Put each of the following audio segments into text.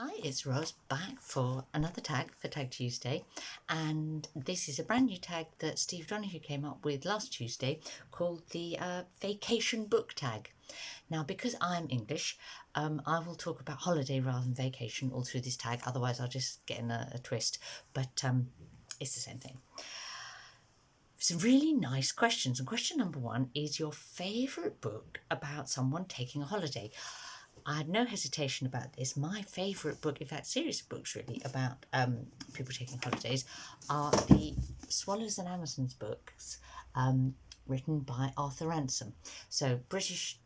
Hi, it's Ros back for another tag for Tag Tuesday, and this is a brand new tag that Steve Donoghue came up with last Tuesday called the Vacation Book Tag. Now, because I'm English, I will talk about holiday rather than vacation all through this tag, otherwise I'll just get in a twist, but it's the same thing. Some really nice questions, and question number one is your favourite book about someone taking a holiday. I had no hesitation about this. My favourite book, in fact, series of books really about people taking holidays, are the Swallows and Amazons books written by Arthur Ransom. So British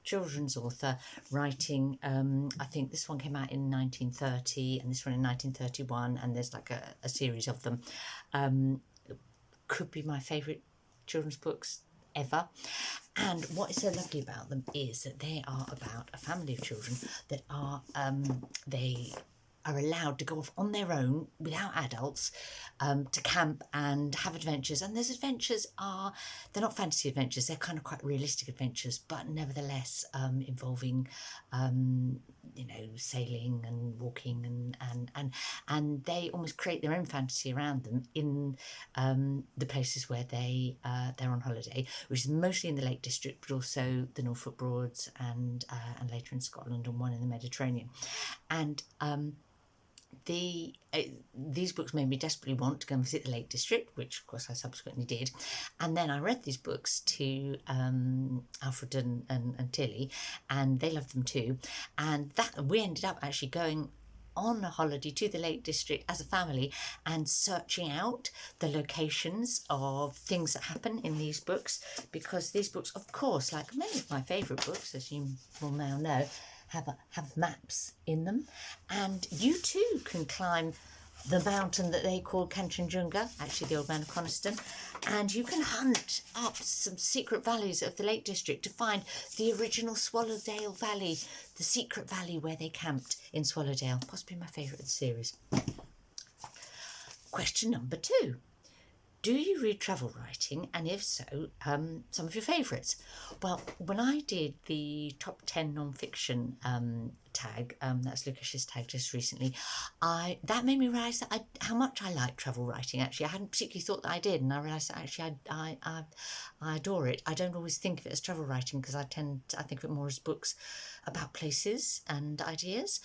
children's author writing, I think this one came out in 1930 and this one in 1931, and there's like a series of them. Could be my favourite children's books ever. And what is so lovely about them is that they are about a family of children that are they are allowed to go off on their own without adults to camp and have adventures. And those adventures they're not fantasy adventures, they're kind of quite realistic adventures, but nevertheless involving sailing and walking and they almost create their own fantasy around them in the places where they're on holiday, which is mostly in the Lake District, but also the Norfolk Broads and later in Scotland and one in the Mediterranean. And these books made me desperately want to go and visit the Lake District, which of course I subsequently did. And then I read these books to Alfred and Tilly, and they loved them too. And we ended up actually going on a holiday to the Lake District as a family and searching out the locations of things that happen in these books, because these books, of course, like many of my favourite books, as you will now know, have maps in them. And you too can climb the mountain that they call Kanchenjunga, actually the Old Man of Coniston, and you can hunt up some secret valleys of the Lake District to find the original Swallowdale Valley, the secret valley where they camped in Swallowdale, possibly my favourite of the series. Question number two. Do you read travel writing, and if so, some of your favourites? Well, when I did the top 10 non-fiction tag, that's Lucas's tag just recently, that made me realise that how much I like travel writing. Actually, I hadn't particularly thought that I did, and I realised that actually I adore it. I don't always think of it as travel writing because I think of it more as books about places and ideas.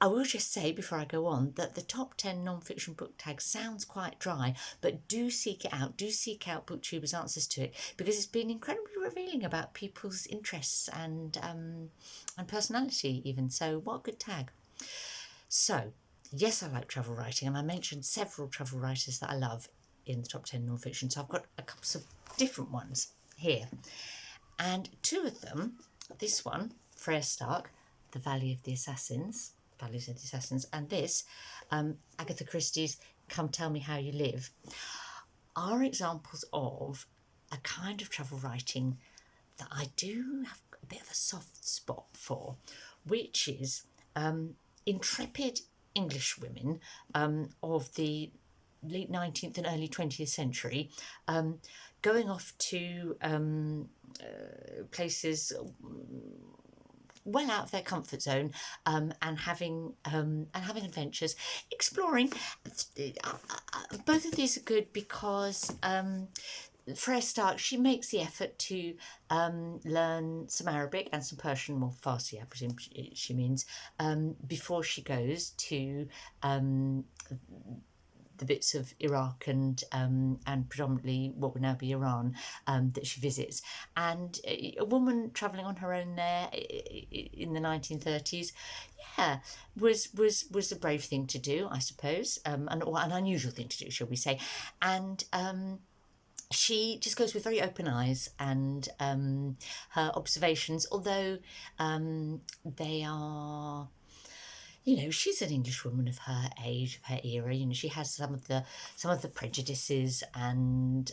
I will just say before I go on that the top 10 non-fiction book tag sounds quite dry, but do seek it out. Do seek out BookTuber's answers to it, because it's been incredibly revealing about people's interests and personality even. So what a good tag. So yes, I like travel writing, and I mentioned several travel writers that I love in the top 10 non-fiction. So I've got a couple of different ones here. And two of them, this one, Freya Stark, The Valley of the Assassins, and this, Agatha Christie's Come Tell Me How You Live, are examples of a kind of travel writing that I do have a bit of a soft spot for, which is intrepid English women of the late 19th and early 20th century going off to places well out of their comfort zone and having adventures, exploring. Both of these are good because Freya Stark, she makes the effort to learn some Arabic and some Persian, more Farsi I presume she means, before she goes to the bits of Iraq and predominantly what would now be Iran that she visits. And a woman travelling on her own there in the 1930s, was a brave thing to do, I suppose, and an unusual thing to do, shall we say. And she just goes with very open eyes, and her observations, although they are, she's an English woman of her age, of her era. She has some of the prejudices and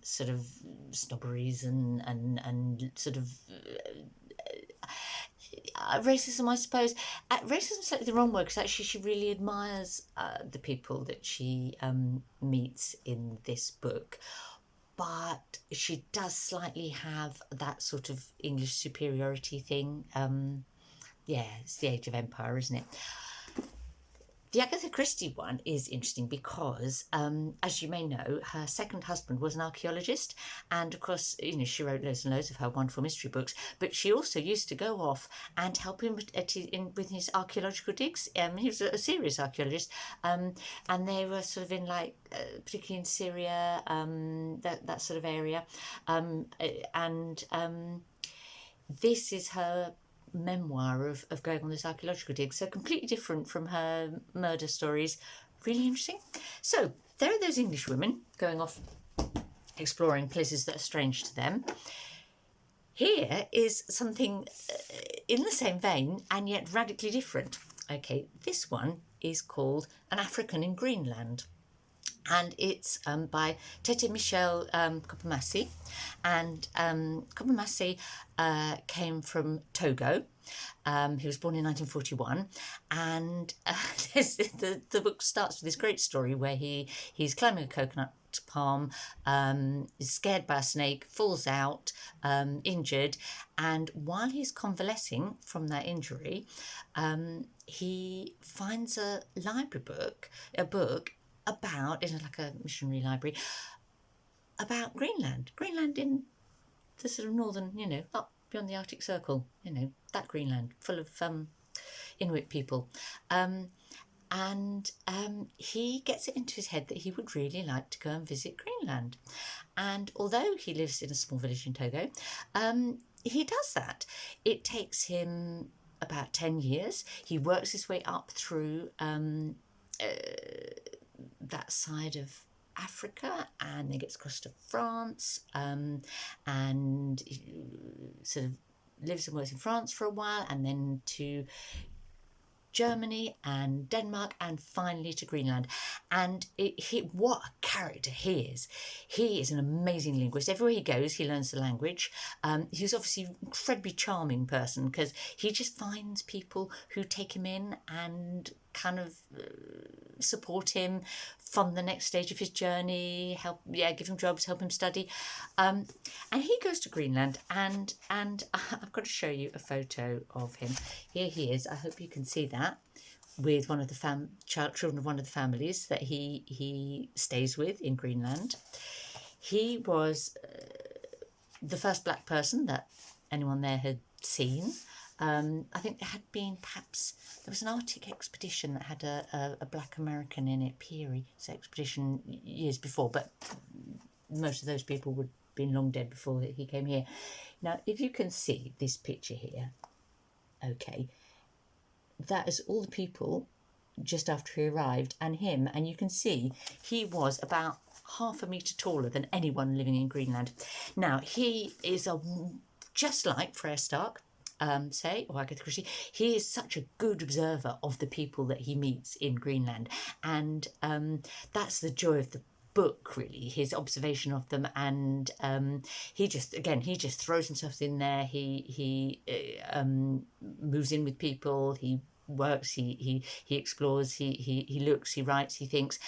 sort of snobberies and sort of racism, I suppose. Racism is slightly the wrong word, because actually she really admires the people that she meets in this book. But she does slightly have that sort of English superiority thing Yeah, it's the Age of Empire, isn't it? The Agatha Christie one is interesting because, as you may know, her second husband was an archaeologist, and of course, she wrote loads and loads of her wonderful mystery books. But she also used to go off and help him with his archaeological digs. He was a serious archaeologist, and they were sort of in particularly in Syria, that sort of area, and this is her memoir of going on this archaeological dig, so completely different from her murder stories. Really interesting. So there are those English women going off exploring places that are strange to them. Here is something in the same vein and yet radically different. Okay, this one is called An African in Greenland, and it's by Tete Michel Kopamasi. And Kopamasi came from Togo. He was born in 1941, and the book starts with this great story where he's climbing a coconut palm, is scared by a snake, falls out, injured, and while he's convalescing from that injury, he finds a book about, in like a missionary library, about Greenland in the sort of northern, up beyond the Arctic Circle, that Greenland full of Inuit people. And he gets it into his head that he would really like to go and visit Greenland. And although he lives in a small village in Togo, he does that. It takes him about 10 years. He works his way up through that side of Africa, and then gets across to France, and he sort of lives and works in France for a while, and then to Germany and Denmark, and finally to Greenland. And what a character he is. He is an amazing linguist. Everywhere he goes, he learns the language. He's obviously an incredibly charming person because he just finds people who take him in and kind of support him, fund the next stage of his journey, give him jobs, help him study. And he goes to Greenland, and I've got to show you a photo of him. Here he is. I hope you can see that, with one of the children of one of the families that he stays with in Greenland. He was the first black person that anyone there had seen. I think there had been there was an Arctic expedition that had a black American in it, Peary's expedition, years before, but most of those people would have been long dead before he came here. Now, if you can see this picture here, okay, that is all the people just after he arrived, and him, and you can see he was about half a metre taller than anyone living in Greenland. Now, he is just like Freya Stark, or Agatha Christie. He is such a good observer of the people that he meets in Greenland, and that's the joy of the book, really, his observation of them. And he just throws himself in there. He moves in with people. He works. He explores. He looks. He writes. He thinks.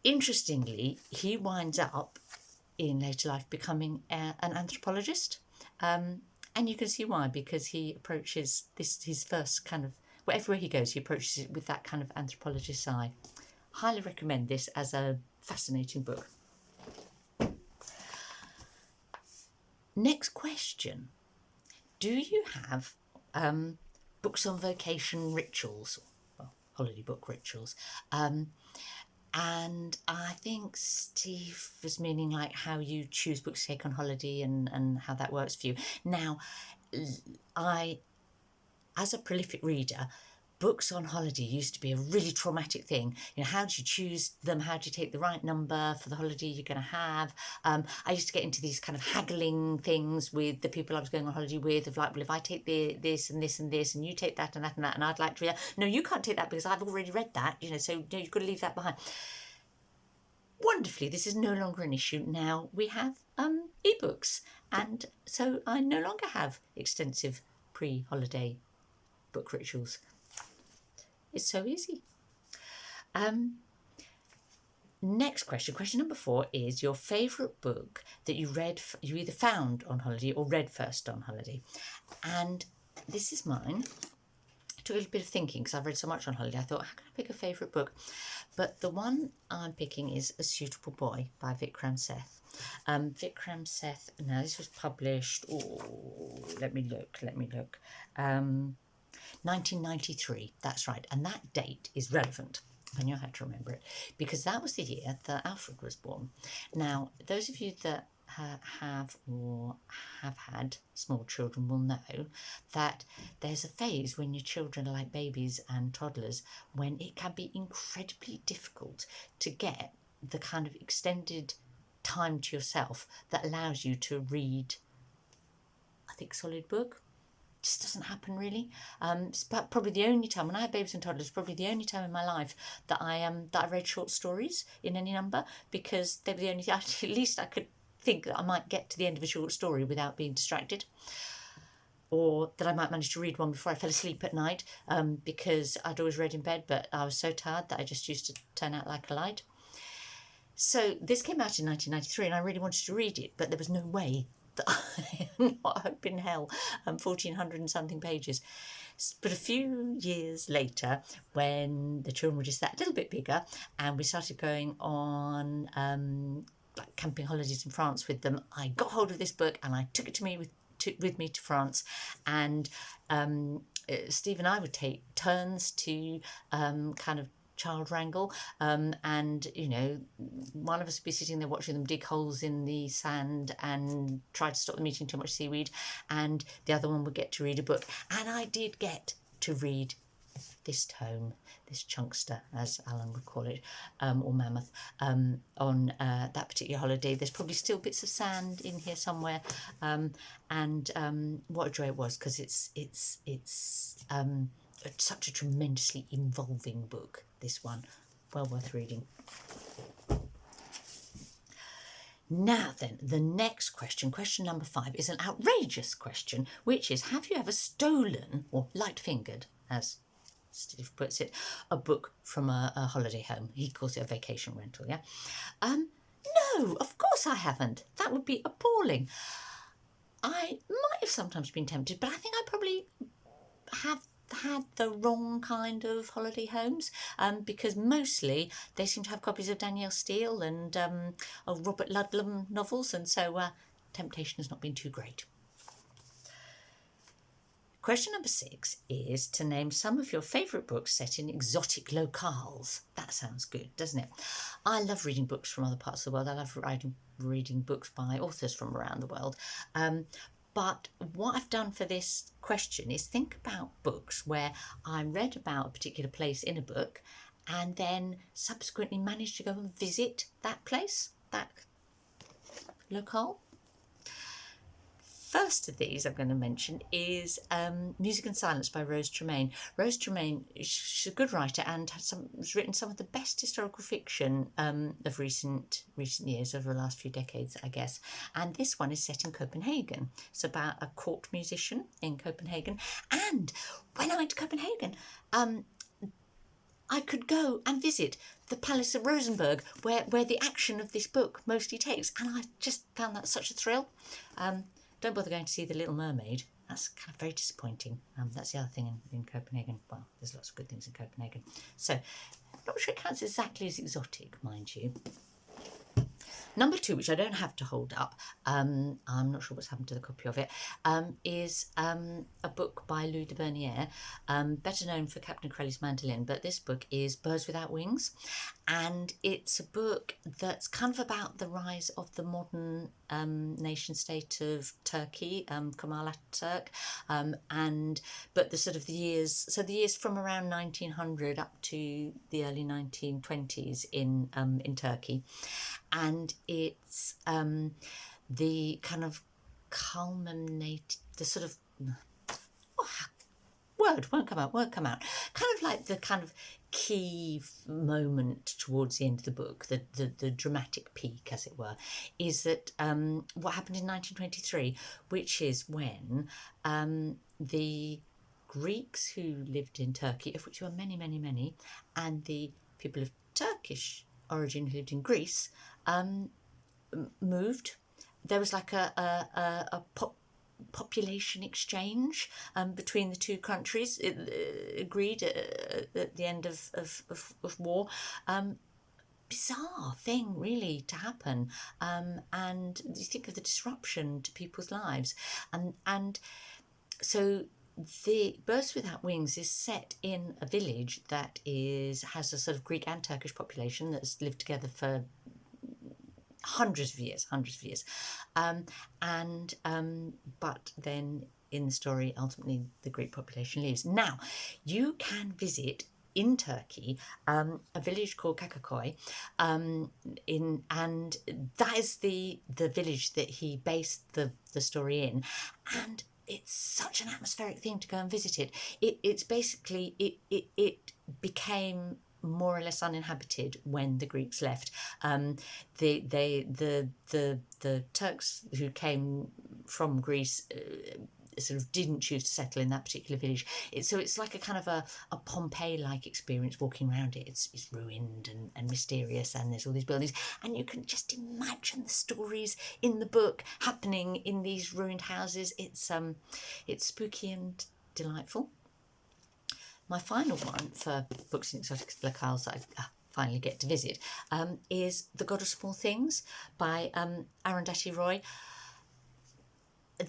Interestingly, he winds up in later life becoming an anthropologist. And you can see why, because he approaches his first kind of, wherever he goes, he approaches it with that kind of anthropologist's eye. Highly recommend this as a fascinating book. Next question. Do you have books on vacation rituals, well, holiday book rituals? And I think Steve was meaning like how you choose books to take on holiday and how that works for you. Now, as a prolific reader, books on holiday used to be a really traumatic thing. How do you choose them? How do you take the right number for the holiday you're going to have? I used to get into these kind of haggling things with the people I was going on holiday with, of like, well, if I take this and this and this, and you take that and that and that, and I'd like to read that. No, you can't take that because I've already read that, so no, you've got to leave that behind. Wonderfully, this is no longer an issue. Now we have ebooks, and so I no longer have extensive pre-holiday book rituals. It's so easy. Next question number 4 is your favourite book that you either found on holiday or read first on holiday. And this is mine. took a little bit of thinking because I've read so much on holiday. I thought, how can I pick a favourite book? But the one I'm picking is A Suitable Boy by Vikram Seth. Vikram Seth, now this was published, let me look. 1993, that's right. And that date is relevant. I knew I had to remember it because that was the year that Alfred was born. Now, those of you that have or have had small children will know that there's a phase when your children are like babies and toddlers when it can be incredibly difficult to get the kind of extended time to yourself that allows you to read a thick solid book. Just doesn't happen really. It's probably the only time when I had babies and toddlers, probably the only time in my life that I read short stories in any number, because they were the only at least I could think that I might get to the end of a short story without being distracted, or that I might manage to read one before I fell asleep at night, because I'd always read in bed, but I was so tired that I just used to turn out like a light. So this came out in 1993 and I really wanted to read it, but there was no way that I hope in hell, 1,400 and something pages. But a few years later, when the children were just that little bit bigger and we started going on like camping holidays in France with them, I got hold of this book and I took it with me to France, and Steve and I would take turns to kind of child wrangle, and you know, one of us would be sitting there watching them dig holes in the sand and try to stop them eating too much seaweed, and the other one would get to read a book. And I did get to read this tome, this chunkster, as Alan would call it, or mammoth, on that particular holiday. There's probably still bits of sand in here somewhere, and what a joy it was, because it's such a tremendously involving book, this one. Well worth reading. Now then, the next question, question number 5, is an outrageous question, which is, have you ever stolen, or light-fingered, as Steve puts it, a book from a holiday home? He calls it a vacation rental, yeah? No, of course I haven't. That would be appalling. I might have sometimes been tempted, but I think I probably have had the wrong kind of holiday homes, because mostly they seem to have copies of Danielle Steele and of Robert Ludlum novels, and so temptation has not been too great. Question number 6 is to name some of your favourite books set in exotic locales. That sounds good, doesn't it? I love reading books from other parts of the world. I love reading books by authors from around the world. But what I've done for this question is think about books where I read about a particular place in a book and then subsequently managed to go and visit that place, that locale. First of these I'm going to mention is Music and Silence by Rose Tremaine. Rose Tremaine, she's a good writer and has written some of the best historical fiction of recent years, over the last few decades, I guess. And this one is set in Copenhagen. It's about a court musician in Copenhagen. And when I went to Copenhagen, I could go and visit the Palace of Rosenborg, where the action of this book mostly takes. And I just found that such a thrill. Don't bother going to see The Little Mermaid. That's kind of very disappointing. That's the other thing in Copenhagen. Well, there's lots of good things in Copenhagen. So, not sure it counts exactly as exotic, mind you. Number 2, which I don't have to hold up, I'm not sure what's happened to the copy of it, is a book by Louis de Bernières, better known for Captain Corelli's Mandolin, but this book is Birds Without Wings, and it's a book that's kind of about the rise of the modern nation state of Turkey, Kemal Ataturk, but the sort of the years from around 1900 up to the early 1920s in Turkey. And it's the kind of culminate, the sort of word won't come out, kind of like the kind of key moment towards the end of the book, the dramatic peak, as it were, is that what happened in 1923, which is when the Greeks who lived in Turkey, of which there were many, many, many, and the people of Turkish origin who lived in Greece, moved. There was like a population exchange between the two countries, agreed at the end of war. Bizarre thing really to happen, and you think of the disruption to people's lives, and so the Birds Without Wings is set in a village that has a sort of Greek and Turkish population that's lived together for hundreds of years, but then in the story, ultimately the Greek population leaves. Now, you can visit in Turkey a village called Kakakoy, and that is the village that he based the story in, and it's such an atmospheric thing to go and visit it. It's basically it became more or less uninhabited when the Greeks left. The Turks who came from Greece sort of didn't choose to settle in that particular village. So it's like a kind of a Pompeii-like experience walking around it. It's ruined and mysterious, and there's all these buildings, and you can just imagine the stories in the book happening in these ruined houses. It's spooky and delightful. My final one for books in exotic locales that I finally get to visit is The God of Small Things by Arundhati Roy.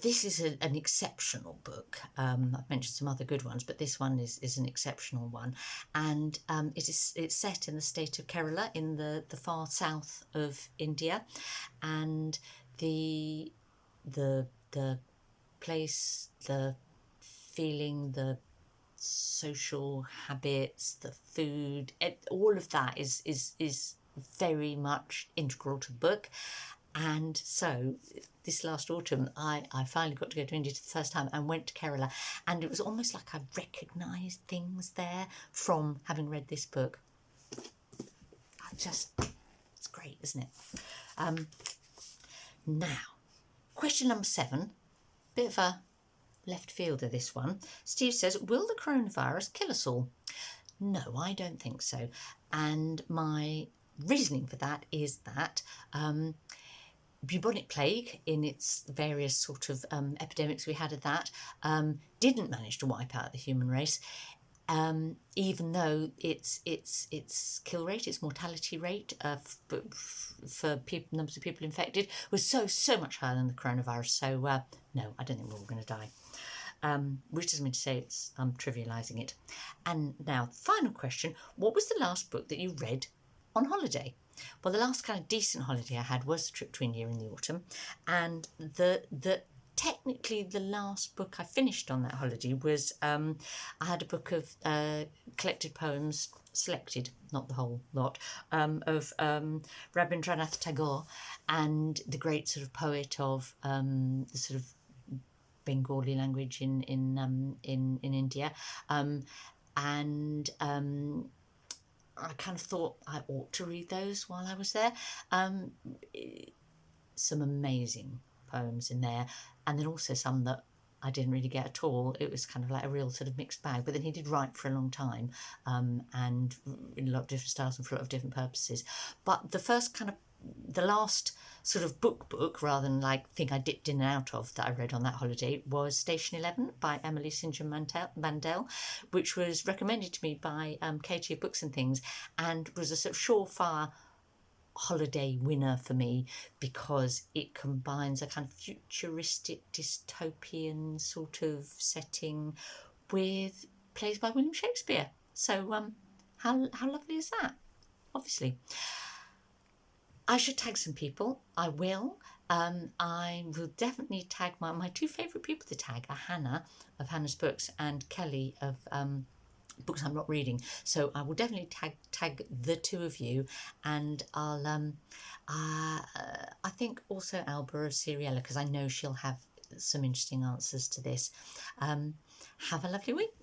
This is an exceptional book. I've mentioned some other good ones, but this one is an exceptional one, and it's set in the state of Kerala in the far south of India, and the place, the feeling, the social habits, the food, all of that is very much integral to the book. And so this last autumn I finally got to go to India for the first time and went to Kerala, and it was almost like I recognised things there from having read this book. It's great, isn't it? Now, question number 7, bit of a left fielder this one. Steve says, will the coronavirus kill us all? No, I don't think so. And my reasoning for that is that bubonic plague, in its various sort of epidemics we had of that, didn't manage to wipe out the human race, even though its kill rate, its mortality rate for numbers of people infected was so much higher than the coronavirus. So no, I don't think we're all going to die. Which doesn't mean to say I'm trivialising it. And now, final question: what was the last book that you read on holiday? Well, the last kind of decent holiday I had was the trip to India in the autumn, and technically the last book I finished on that holiday was I had a book of collected poems, selected, not the whole lot, of Rabindranath Tagore, and the great sort of poet of the sort of Bengali language in India, and I kind of thought I ought to read those while I was there. Some amazing poems in there, and then also some that I didn't really get at all. It was kind of like a real sort of mixed bag. But then he did write for a long time, and in a lot of different styles and for a lot of different purposes. But the last sort of book rather than like thing I dipped in and out of that I read on that holiday was Station 11 by Emily St John Mandel, which was recommended to me by Katie of Books and Things, and was a sort of surefire holiday winner for me because it combines a kind of futuristic dystopian sort of setting with plays by William Shakespeare. So how lovely is that? Obviously. I should tag some people. I will. I will definitely tag my two favourite people to tag are Hannah of Hannah's Books and Kelly of Books I'm Not Reading. So I will definitely tag the two of you, and I'll I think also Alba of Seriela, because I know she'll have some interesting answers to this. Have a lovely week.